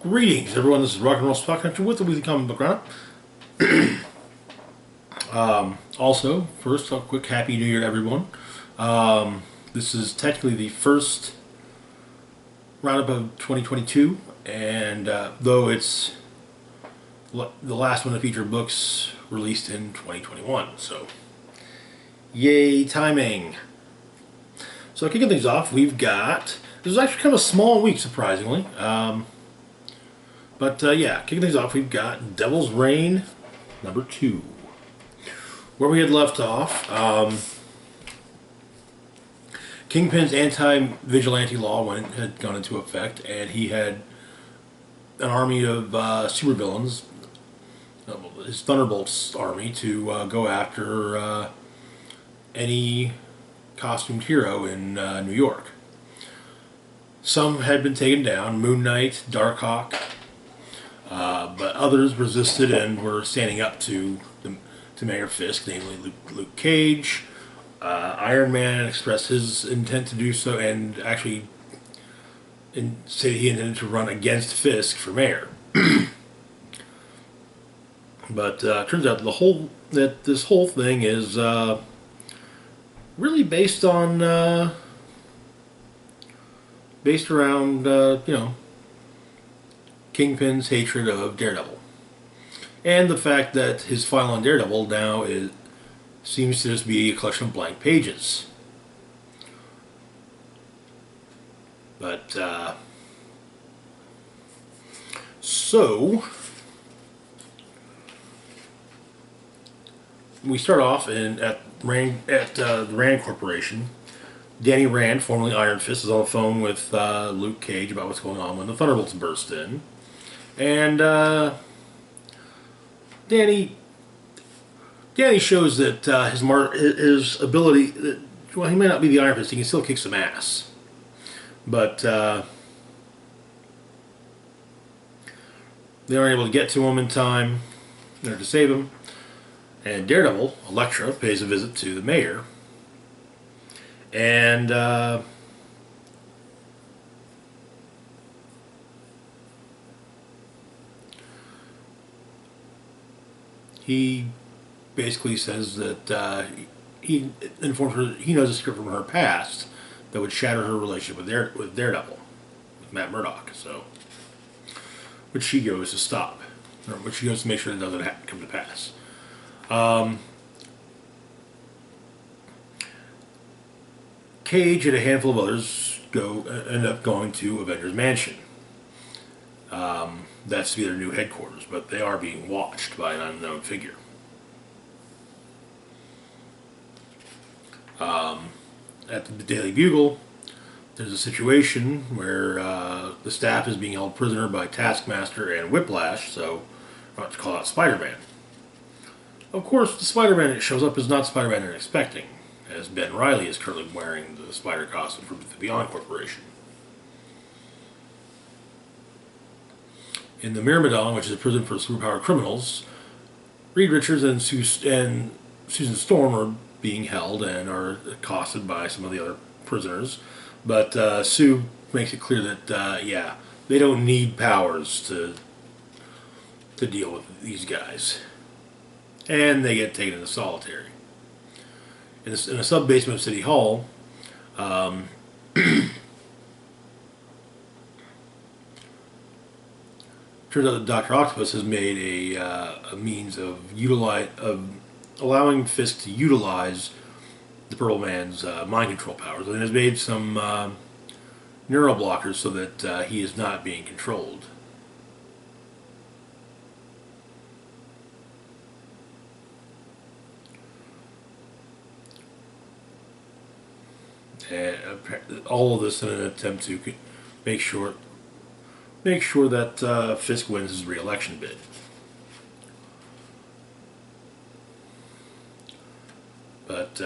Greetings, everyone. This is Rock and Roll Spot Country with the Weekly Comic Book Roundup. Also, first, a quick Happy New Year to everyone. This is technically the first roundup of 2022, and though it's the last one to feature books released in 2021, so yay timing. So kicking things off, we've got, this is actually kind of a small week, surprisingly. Yeah, kicking things off, we've got Devil's Reign #2. Where we had left off, Kingpin's anti-vigilante law had gone into effect, and he had an army of supervillains, his Thunderbolts army, to go after any costumed hero in New York. Some had been taken down: Moon Knight, Darkhawk, but others resisted and were standing up to Mayor Fisk, namely Luke Cage. Iron Man expressed his intent to do so, and actually said he intended to run against Fisk for mayor. But turns out that this whole thing is really based around Kingpin's hatred of Daredevil, and the fact that his file on Daredevil now seems to just be a collection of blank pages. But so we start off at the Rand Corporation. Danny Rand, formerly Iron Fist, is on the phone with Luke Cage about what's going on when the Thunderbolts burst in. And Danny shows that his ability, well, he may not be the Iron Fist, he can still kick some ass. But they aren't able to get to him in time in order to save him. And Daredevil, Elektra, pays a visit to the mayor. And he basically says that he informs her he knows a secret from her past that would shatter her relationship with Daredevil, with Matt Murdock. So, which she goes to stop, or which she goes to make sure it doesn't come to pass. Cage and a handful of others end up going to Avengers Mansion. That's to be their new headquarters, but they are being watched by an unknown figure. At the Daily Bugle, there's a situation where the staff is being held prisoner by Taskmaster and Whiplash, so I'm about to call out Spider-Man. Of course, the Spider-Man that shows up is not Spider-Man they're expecting, as Ben Reilly is currently wearing the spider costume for the Beyond Corporation. In the Myrmidon, which is a prison for superpowered criminals, Reed Richards and Susan Storm are being held and are accosted by some of the other prisoners. But Sue makes it clear that, they don't need powers to deal with these guys. And they get taken into solitary. In a sub-basement of City Hall, turns out that Dr. Octopus has made a means of allowing Fisk to utilize the Purple Man's mind control powers, and has made some neural blockers so that he is not being controlled. And all of this in an attempt to make sure that Fisk wins his re-election bid. But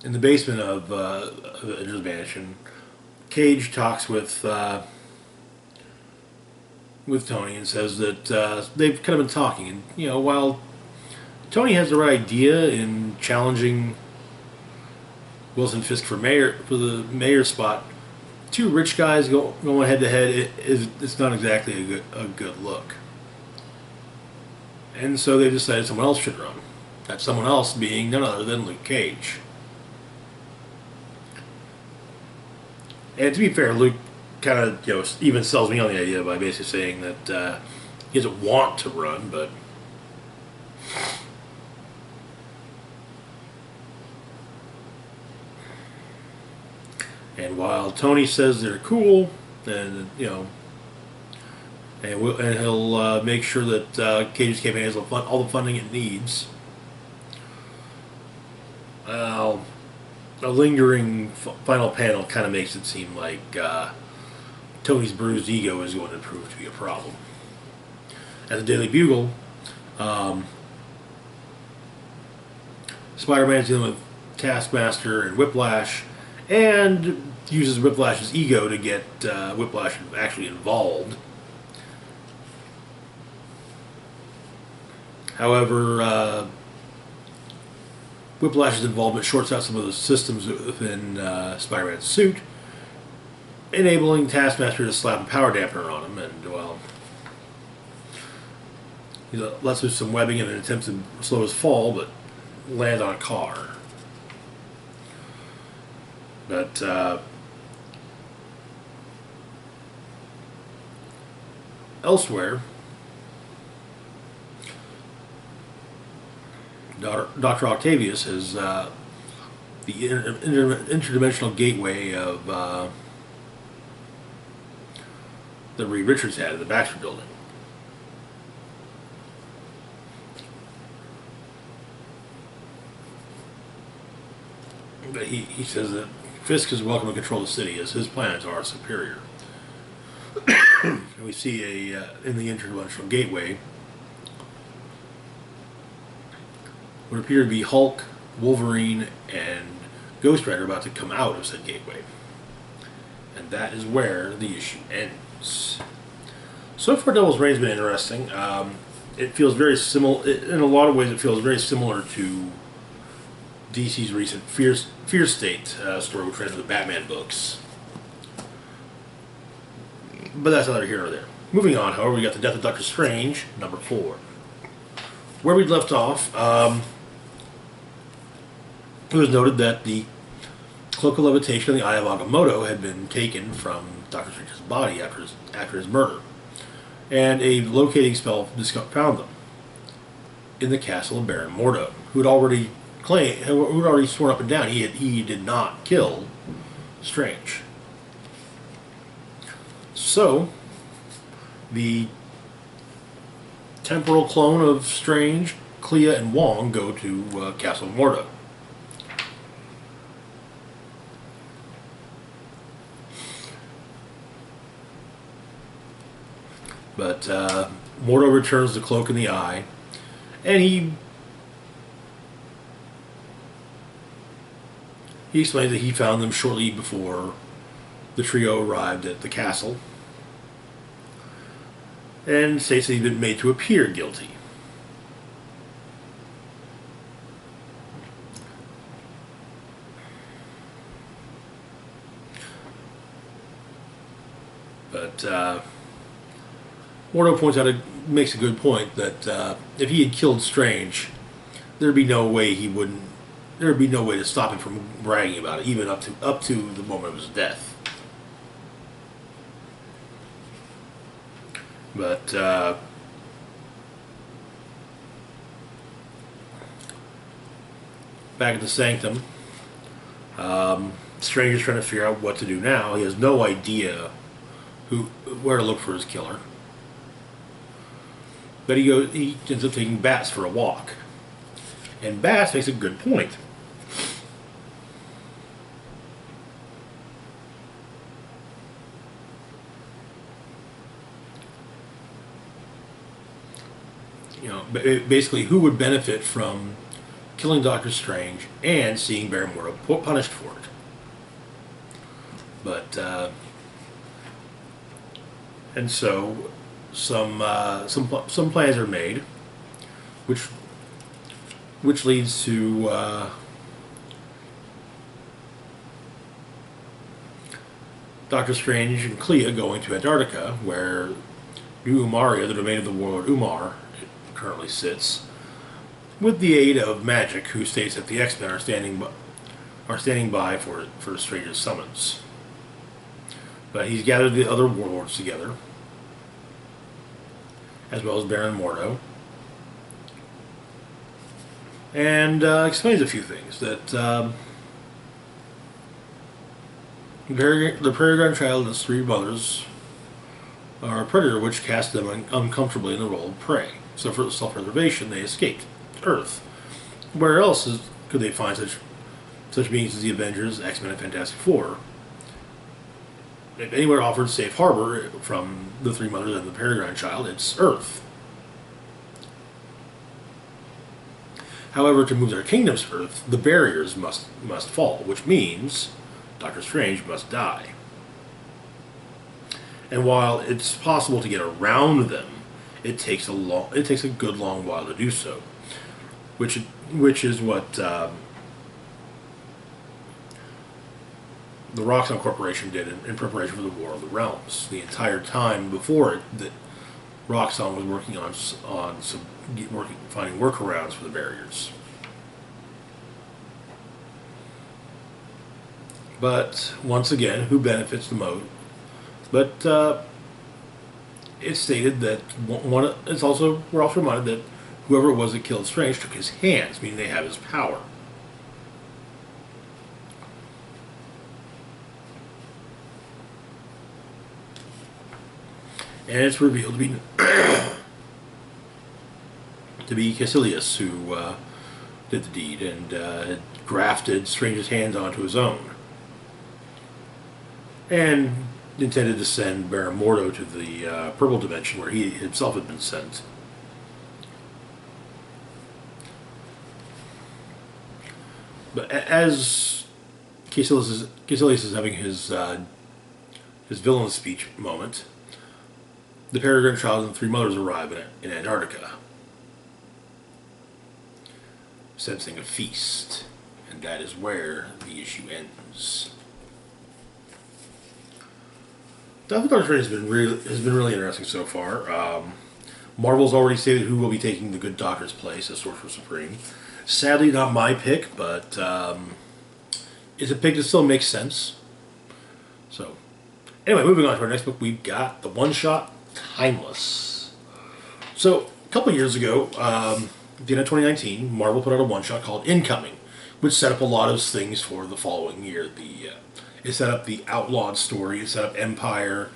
in the basement of Avengers Mansion, Cage talks with Tony and says that they've kind of been talking, and while Tony has the right idea in challenging Wilson Fisk for the mayor spot, two rich guys going head to head, it's not exactly a good look. And so they decided someone else should run. That someone else being none other than Luke Cage. And to be fair, Luke kind of even sells me on the idea by basically saying that he doesn't want to run, but and while Tony says they're cool, and and he'll make sure that Cage's campaign has all the funding it needs. Well, a lingering final panel kind of makes it seem like Tony's bruised ego is going to prove to be a problem. At the Daily Bugle, Spider-Man's dealing with Taskmaster and Whiplash, and uses Whiplash's ego to get Whiplash actually involved. However, Whiplash's involvement shorts out some of the systems within Spider-Man's suit, enabling Taskmaster to slap a power dampener on him, and, well, he lets loose some webbing in an attempt to slow his fall, but lands on a car. But, elsewhere, Dr. Octavius is the interdimensional gateway of that Reed Richards had in the Baxter Building. But he says that Fisk is welcome to control the city as his plans are superior. And we see in the interdimensional gateway would appear to be Hulk, Wolverine, and Ghost Rider about to come out of said gateway. And that is where the issue ends. So far, Devil's Reign's been interesting. It feels very similar, in a lot of ways it feels very similar to DC's recent Fear State story, which ran in the Batman books. But that's neither here nor there. Moving on, however, we got The Death of Doctor Strange, number 4. Where we'd left off, it was noted that the Cloak of Levitation and the Eye of Agamotto had been taken from Doctor Strange's body after his murder, and a locating spell found them in the castle of Baron Mordo, who had already sworn up and down he did not kill Strange. So, the temporal clone of Strange, Clea, and Wong go to Castle Mordo. But Mordo returns the cloak and the eye, and he explains that he found them shortly before the trio arrived at the castle, and states that he'd been made to appear guilty. But Mordo points out, makes a good point, that if he had killed Strange, there'd be no way to stop him from bragging about it, even up to the moment of his death. But back at the Sanctum, Strange is trying to figure out what to do now. He has no idea where to look for his killer. But he ends up taking Bats for a walk. And Bats makes a good point. Basically, who would benefit from killing Doctor Strange and seeing Baron Mordo punished for it? But and so some plans are made, which leads to Doctor Strange and Clea going to Antarctica, where New Umaria, the domain of the warlord Umar, currently sits, with the aid of Magic, who states that the X-Men are standing by for Strange's summons. But he's gathered the other warlords together, as well as Baron Mordo, and explains a few things. That the Peregrine Child and his three brothers are a predator which cast them uncomfortably in the role of prey. So for self-preservation, they escaped Earth. Where else could they find such beings as the Avengers, X-Men, and Fantastic Four? If anywhere offered safe harbor from the Three Mothers and the Peregrine Child, it's Earth. However, to move their kingdoms to Earth, the barriers must fall, which means Doctor Strange must die. And while it's possible to get around them, it takes a good long while to do so, which is what the Roxxon Corporation did in preparation for the War of the Realms. The entire time before it, that Roxxon was working on finding workarounds for the barriers. But once again, who benefits the most? But it's stated that we're also reminded that whoever it was that killed Strange took his hands, meaning they have his power. And it's revealed to be Caecilius who did the deed and grafted Strange's hands onto his own, and intended to send Baron Mordo to the Purple Dimension, where he himself had been sent. But as Caecilius is having his villain speech moment, the Peregrine Child and the Three Mothers arrive in Antarctica, sensing a feast, and that is where the issue ends. Doctor Strange has been really interesting so far. Marvel's already stated who will be taking the Good Doctor's place as Sorcerer Supreme. Sadly, not my pick, but it's a pick that still makes sense. So, anyway, moving on to our next book, we've got the one-shot Timeless. So, a couple years ago, at the end of 2019, Marvel put out a one-shot called Incoming, which set up a lot of things for the following year. It set up the Outlawed story, it set up Empire.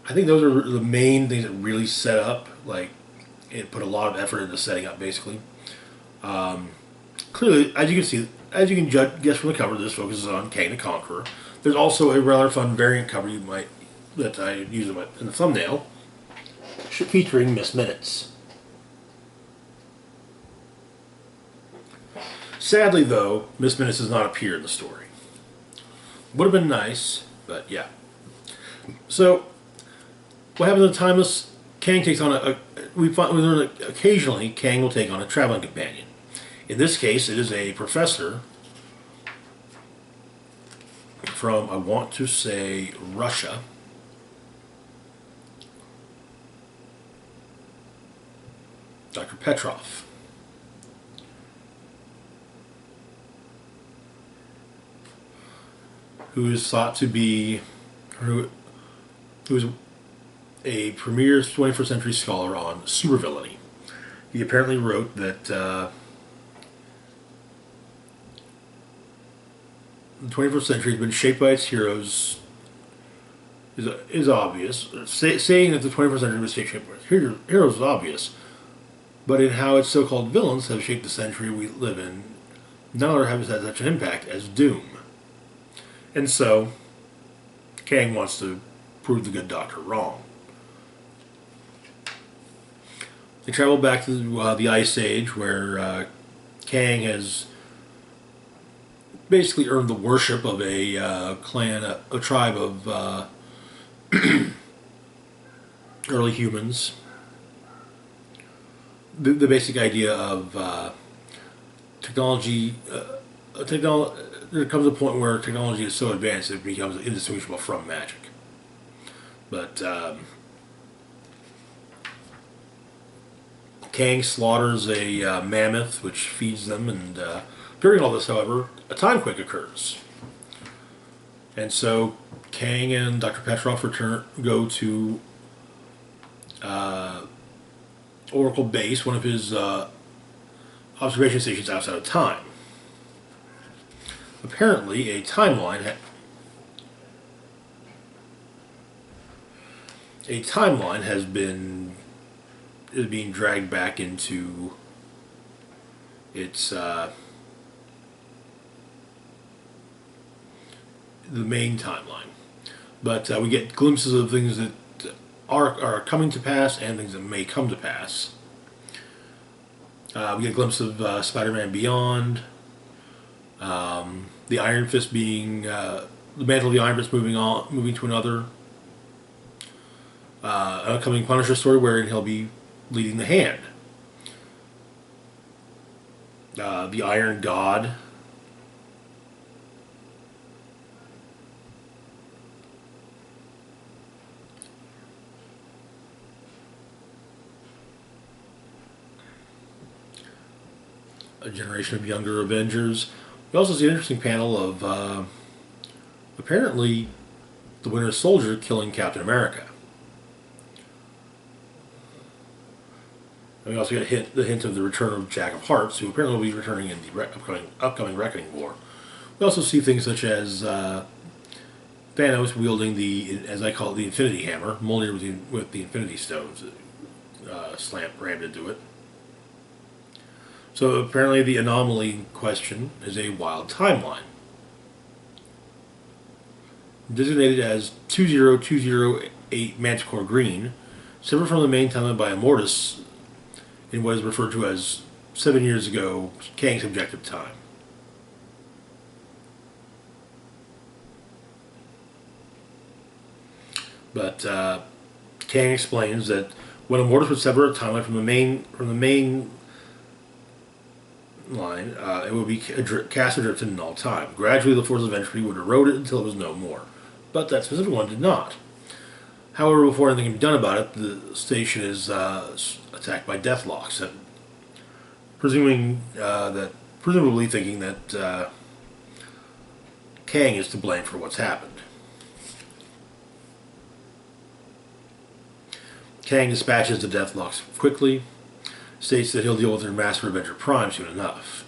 I think those are the main things that really set up, like, it put a lot of effort into setting up, basically. Clearly, as you can guess from the cover, this focuses on Kang the Conqueror. There's also a rather fun variant cover that I use in the thumbnail, featuring Miss Minutes. Sadly, though, Miss Minutes does not appear in the story. Would have been nice, but yeah. So, what happens in Timeless? Kang takes on we learn that occasionally Kang will take on a traveling companion. In this case, it is a professor from, I want to say, Russia. Dr. Petrov. Who is thought to be, who is a premier 21st century scholar on supervillainy. He apparently wrote that the 21st century has been shaped by its heroes is obvious. Saying that the 21st century was shaped by its heroes is obvious, but in how its so-called villains have shaped the century we live in, none other has had such an impact as Doom. And so, Kang wants to prove the Good Doctor wrong. They travel back to the Ice Age, where Kang has basically earned the worship of a clan, a tribe of early humans. The basic idea of technology there comes a point where technology is so advanced it becomes indistinguishable from magic. But Kang slaughters a mammoth, which feeds them, and during all this, however, a time quake occurs. And so Kang and Dr. Petrov go to Oracle Base, one of his observation stations outside of time. Apparently, a timeline is being dragged back into its the main timeline. But we get glimpses of things that are coming to pass and things that may come to pass. We get a glimpse of Spider-Man Beyond, the Iron Fist being the mantle of the Iron Fist moving to another. An upcoming Punisher story wherein he'll be leading the Hand. The Iron God. A generation of younger Avengers. We also see an interesting panel of apparently the Winter Soldier killing Captain America. And we also get the hint of the return of Jack of Hearts, who apparently will be returning in the upcoming Reckoning War. We also see things such as Thanos wielding as I call it, the Infinity Hammer, Mjolnir with the Infinity Stones rammed into it. So apparently the anomaly in question is a wild timeline. Designated as 20208 Manticore Green, separate from the main timeline by Immortus in what is referred to as 7 years ago, Kang's objective time. But Kang explains that when Immortus would sever a timeline from the main line, it would be cast adrift in all time. Gradually, the forces of entropy would erode it until it was no more. But that specific one did not. However, before anything can be done about it, the station is attacked by Deathlocks, presumably thinking that Kang is to blame for what's happened. Kang dispatches the Deathlocks quickly, states that he'll deal with their Master Avenger Prime soon enough.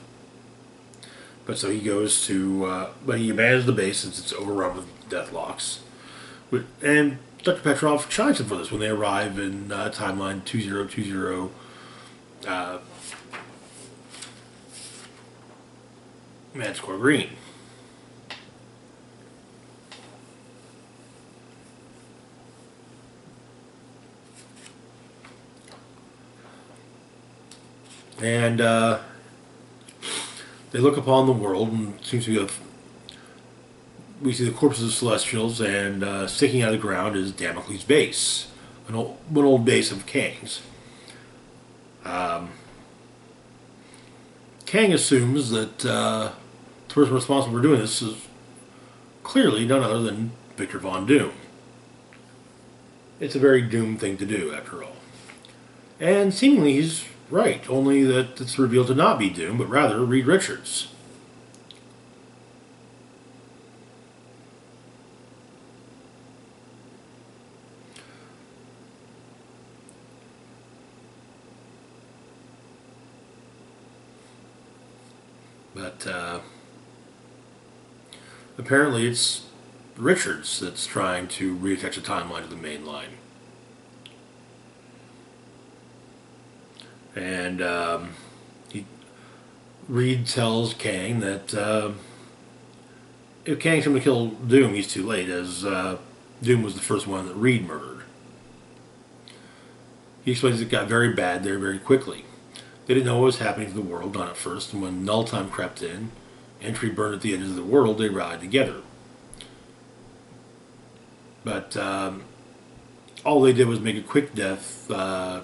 But so he goes to, but he abandons the base since it's overrun with Deathlocks. And Dr. Petrov chides him for this when they arrive in timeline 2020 Manticore Green. And they look upon the world, and it seems to be we see the corpses of Celestials, and sticking out of the ground is Damocles' base, an old base of Kang's. Kang assumes that the person responsible for doing this is clearly none other than Victor Von Doom. It's a very Doom thing to do, after all. And seemingly he's right, only that it's revealed to not be Doom, but rather Reed Richards. But apparently it's Richards that's trying to reattach a timeline to the main line. And Reed tells Kang that if Kang's going to kill Doom, he's too late, as Doom was the first one that Reed murdered. He explains it got very bad there very quickly. They didn't know what was happening to the world, not at first, and when Null Time crept in, entry burned at the edges of the world, they rallied together. But all they did was make a quick death go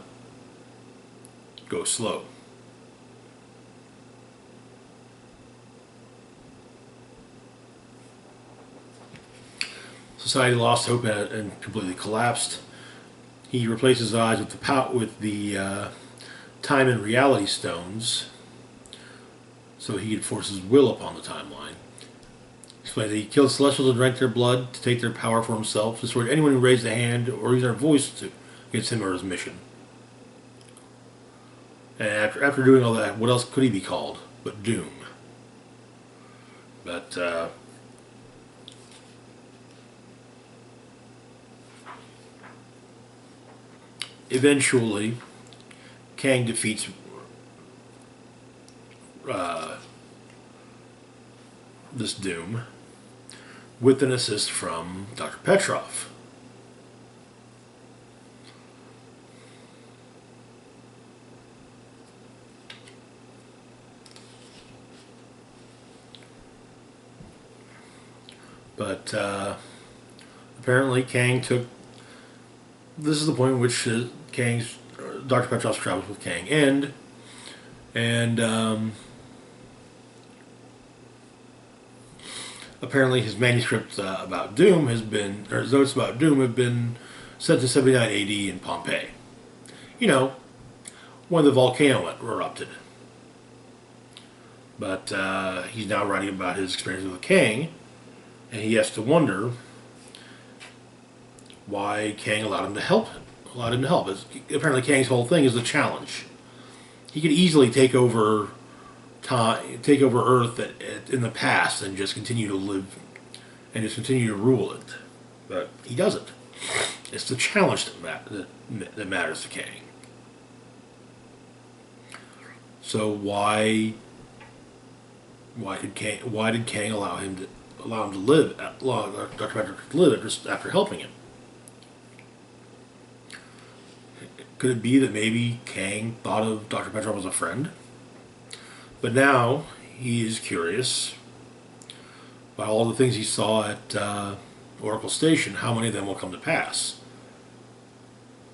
slow. society lost hope and completely collapsed. He replaced his eyes with the time and reality stones, so he could force his will upon the timeline. He explained that he killed Celestials and drank their blood to take their power for himself, destroyed anyone who raised a hand or used their voice against him or his mission. And after doing all that, what else could he be called but Doom? But eventually, Kang defeats this Doom with an assist from Dr. Petrov. But apparently Kang took... This is the point in which Dr. Petrov's travels with Kang end. And apparently his manuscript about Doom has been... or his notes about Doom have been sent to 79 AD in Pompeii. You know, when the volcano erupted. But he's now writing about his experience with Kang. And he has to wonder why Kang allowed him to help him. Apparently Kang's whole thing is a challenge. He could easily take over Earth in the past and just continue to live and just continue to rule it. But he doesn't. It's the challenge that matters to Kang. So why did Kang allow him to live, Dr. Patrick to live just after helping him? Could it be that maybe Kang thought of Dr. Petrov as a friend? But now he is curious by all the things he saw at Oracle Station, how many of them will come to pass?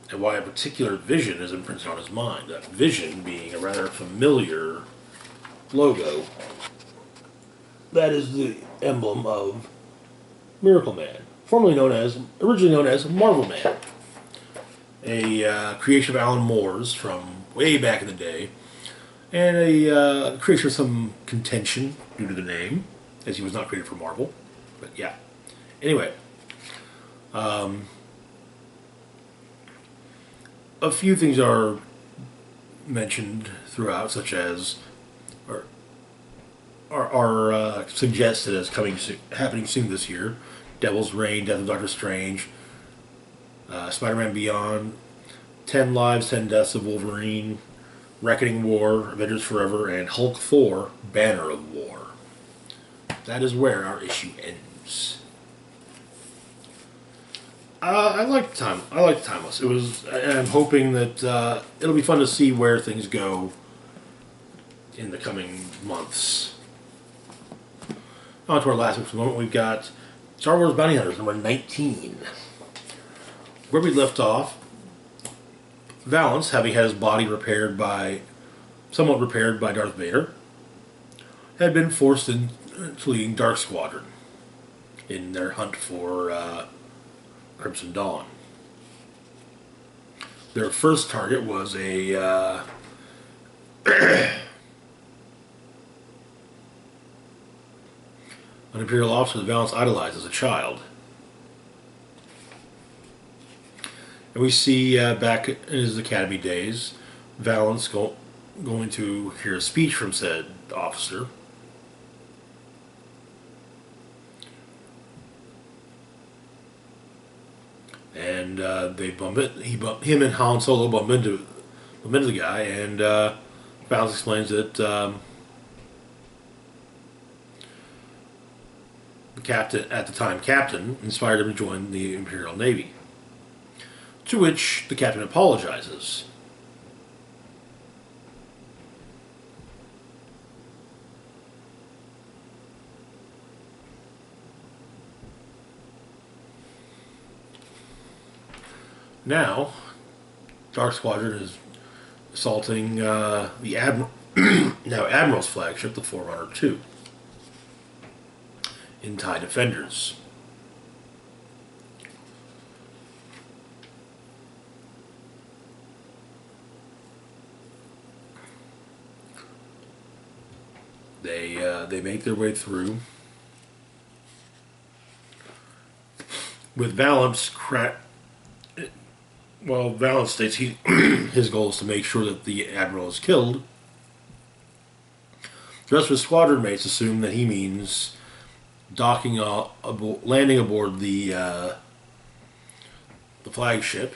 And why a particular vision is imprinted on his mind. That vision being a rather familiar logo. That is the emblem of Miracle Man, originally known as Marvel Man, a creation of Alan Moore's from way back in the day, and a creation of some contention due to the name, as he was not created for Marvel. But yeah, anyway, a few things are mentioned throughout, such as are suggested as happening soon this year: Devil's Reign, Death of Doctor Strange, Spider-Man Beyond, 10 Lives, 10 Deaths of Wolverine, Reckoning War, Avengers Forever, and Hulk Thor, Banner of War. That is where our issue ends. I like Timeless. And I'm hoping that it'll be fun to see where things go in the coming months. On to our last week's moment, we've got Star Wars Bounty Hunters number 19. Where we left off, Valance, having had his body somewhat repaired by Darth Vader, had been forced into leading Dark Squadron in their hunt for Crimson Dawn. Their first target was an Imperial officer that Valance idolized as a child. And we see back in his academy days, Valance going to hear a speech from said officer. And they bump it. Him and Han Solo bump into the guy, and Valance explains that the captain inspired him to join the Imperial Navy. To which the captain apologizes. Now, Dark Squadron is assaulting the Admiral's flagship, the Forerunner 2, in TIE Defenders. They make their way through. With Valance, Valance states his goal is to make sure that the admiral is killed. The rest of his squadron mates assume that he means landing aboard the flagship,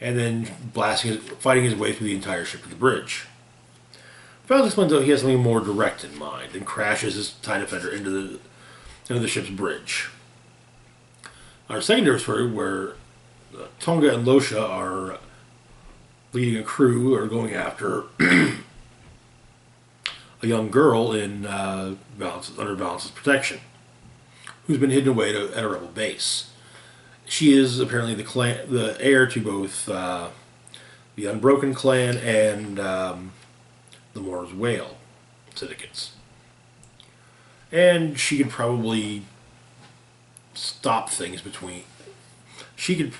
and then fighting his way through the entire ship to the bridge. Valance explains that he has something more direct in mind and crashes his TIE Defender into the ship's bridge. Our secondary story, where Tonga and Losha are leading a crew or going after a young girl under Valance's protection, who's been hidden away at a rebel base. She is apparently the heir to both the Unbroken clan and the Moore's Whale syndicates. And she could probably stop things between. She could,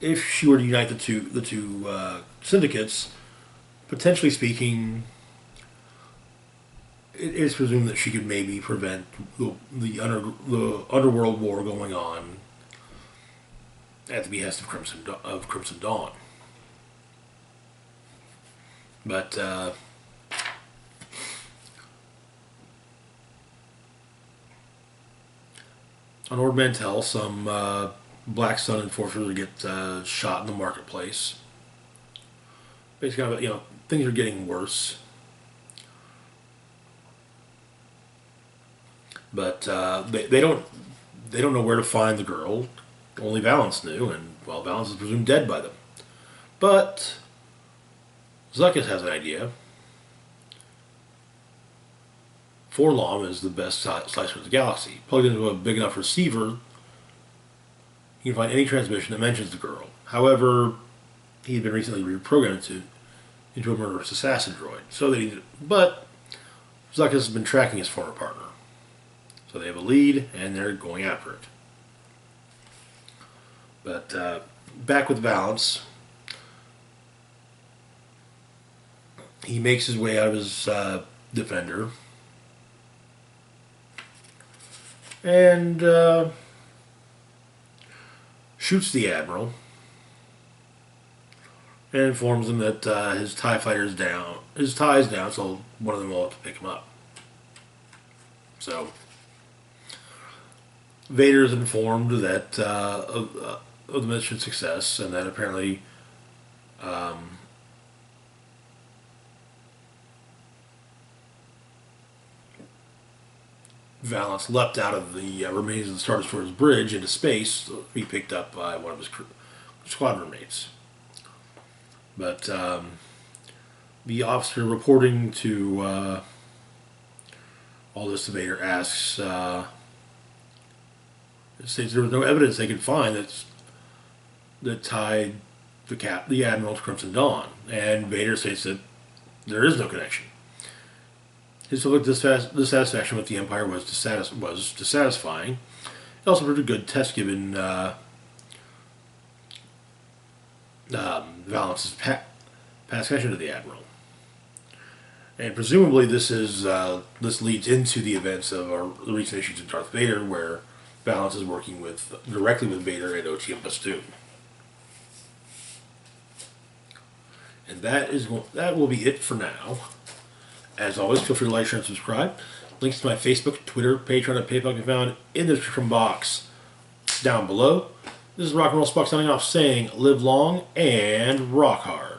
if she were to unite the two syndicates, potentially speaking, it is presumed that she could maybe prevent the underworld war going on at the behest of Crimson Dawn. But on Ord Mantell, some Black Sun enforcers get shot in the marketplace. Basically, things are getting worse. But they don't know where to find the girl. Only Valance knew, and Valance is presumed dead by them. But Zuckuss has an idea. 4-LOM is the best slicer of the galaxy. Plugged into a big enough receiver, you can find any transmission that mentions the girl. However, he had been recently reprogrammed into a murderous assassin droid. But Zuckuss has been tracking his former partner. So they have a lead, and they're going after it. But back with Valance, he makes his way out of his Defender. And shoots the Admiral and informs them that his TIE Fighter's down. His TIE's down, so one of them will have to pick him up. So Vader is informed that of the mission's success, and that apparently Valance leapt out of the remains of the Star Destroyer's bridge into space to be picked up by one of his squadron mates. But the officer reporting to all this to Vader asks, states there was no evidence they could find that tied the Admiral to Crimson Dawn, and Vader states that there is no connection. His public dissatisfaction with the Empire was dissatisfying. It also proved a good test given Valance's past connection to the Admiral. And presumably this leads into the events of the recent issues of Darth Vader, where Valance is working directly with Vader and Otium Bastoon. And that will be it for now. As always, feel free to like, share, and subscribe. Links to my Facebook, Twitter, Patreon, and PayPal can be found in the description box down below. This is Rock and Roll Spock signing off, saying live long and rock hard.